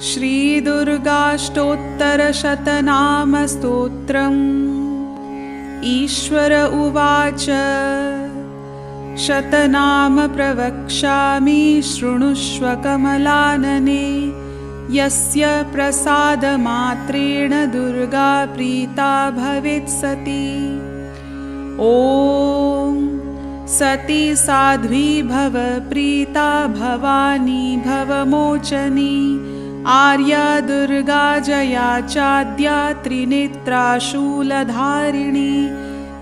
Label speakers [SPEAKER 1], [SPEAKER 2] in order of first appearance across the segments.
[SPEAKER 1] श्रीदुर्गाष्टोत्तरशतनामस्तोत्रम्। ईश्वर उवाच शतनाम प्रवक्ष्यामि शृणुष्व कमलानने। यस्य प्रसादमात्रेण दुर्गा प्रीता भवेत् सती। ॐ सती साध्वी भव प्रीता भवानी भवमोचनी। आर्या दुर्गा जया चाद्या त्रिनेत्रा शूलधारिणी।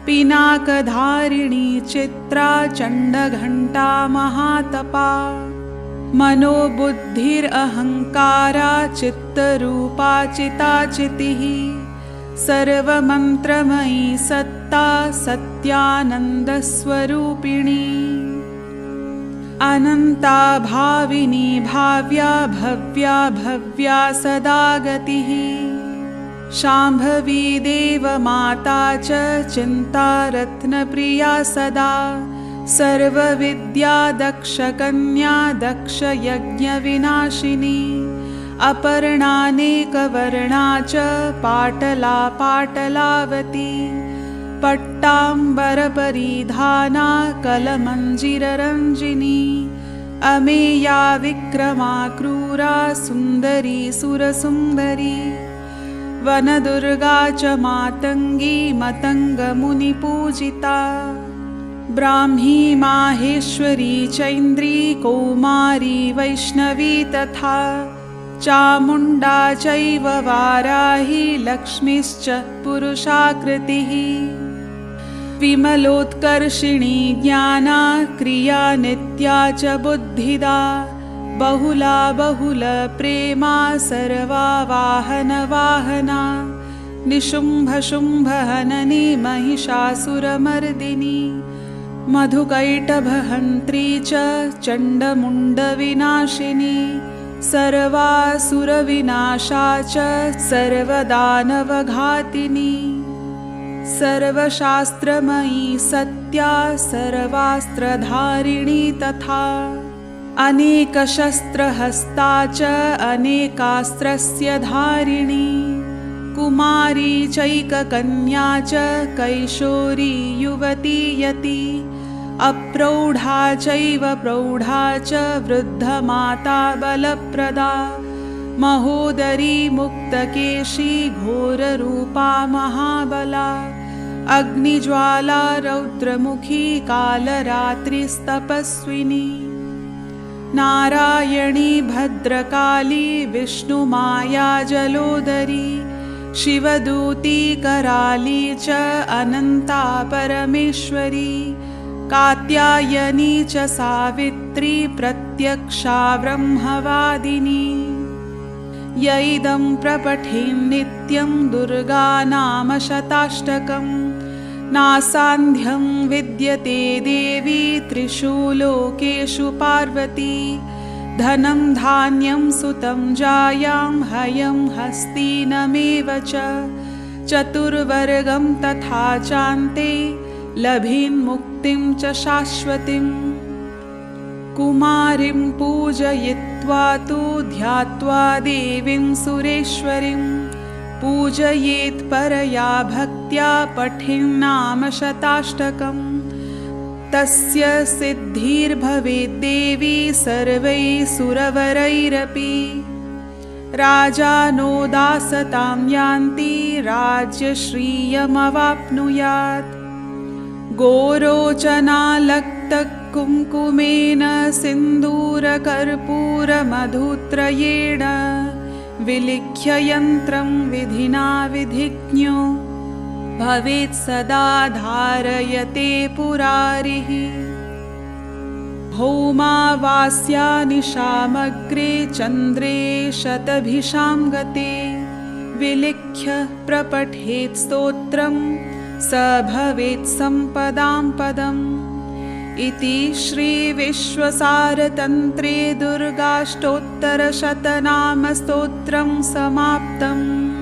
[SPEAKER 1] पिनाकधारिणी चित्रा चण्डघण्टा महातपा। मनोबुद्धिरहङ्कारा चित्तरूपा चिताचितिः। सर्वमन्त्रमयी सत्ता सत्यानन्दस्वरूपिणी। अनन्ता भाविनी भाव्या भव्या भव्या सदा गतिः। शाम्भवी देवमाता च चिन्ता रत्नप्रिया सदा। सर्वविद्या दक्षकन्या दक्षयज्ञविनाशिनी। अपर्णानेकवर्णा च पाटला पाटलावती। पट्टाम्बरपरिधाना कलमञ्जिररञ्जिनी। अमेया विक्रमा क्रूरा सुन्दरी सुरसुन्दरी। वनदुर्गा च मातङ्गी मतङ्गमुनिपूजिता। ब्राह्मी माहेश्वरी चैन्द्री कौमारी वैष्णवी तथा। चामुण्डा चैव वाराही लक्ष्मीश्च पुरुषाकृतिः। विमलोत्कर्षिणी ज्ञाना क्रिया नित्या च बुद्धिदा। बहुला बहुलप्रेमा सर्वा वाहनवाहना। निशुम्भशुम्भहननी महिषासुरमर्दिनी। मधुकैटभहन्त्री च चण्डमुण्डविनाशिनी। सर्वासुरविनाशा च सर्वदानवघातिनी। सर्वशास्त्रमयी सत्या सर्वास्त्रधारिणी तथा। अनेकशस्त्रहस्ता च अनेकास्त्रस्य धारिणी। कुमारी चैककन्या च कैशोरी युवती यति। अप्रौढा चैव प्रौढा च वृद्धमाता बलप्रदा। महोदरी मुक्तकेशी घोररूपा महाबला। अग्निज्वाला रौद्रमुखी कालरात्रिस्तपस्विनी। नारायणी भद्रकाली विष्णुमाया जलोदरी। शिवदूती कराली च अनन्ता परमेश्वरी। कात्यायनी च सावित्री प्रत्यक्षा ब्रह्मवादिनी। यैदं प्रपठेन् नित्यं दुर्गानाम शताष्टकम्। नासान्ध्यं विद्यते देवी त्रिषु लोकेषु पार्वती। धनं धान्यं सुतं जायां हयं हस्तिनमेव च। चतुर्वर्गं तथा चान्ते लभेन्मुक्तिं च शाश्वतीम्। कुमारीं पूजयित्वा तु ध्यात्वा देवीं सुरेश्वरीं। पूजयेत् परया भक्त्या पठेन्नाम शताष्टकम्। तस्य सिद्धिर्भवेद्देवी सर्वैः सुरवरैरपि। राजानो दासतां यान्ति राज्यश्रियमवाप्नुयात्। गोरोचनालक्तकुङ्कुमेन सिन्दूरकर्पूरमधुत्रयेण। विलिख्य यन्त्रं विधिना विधिज्ञो भवेत् सदा धारयते पुरारिः। भौमावास्या निशामग्रे चन्द्रे शतभिषां गते। विलिख्य प्रपठेत् स्तोत्रं स भवेत् सम्पदां पदम्। इति श्रीविश्वसारतन्त्रे दुर्गाष्टोत्तरशतनामस्तोत्रं समाप्तम्।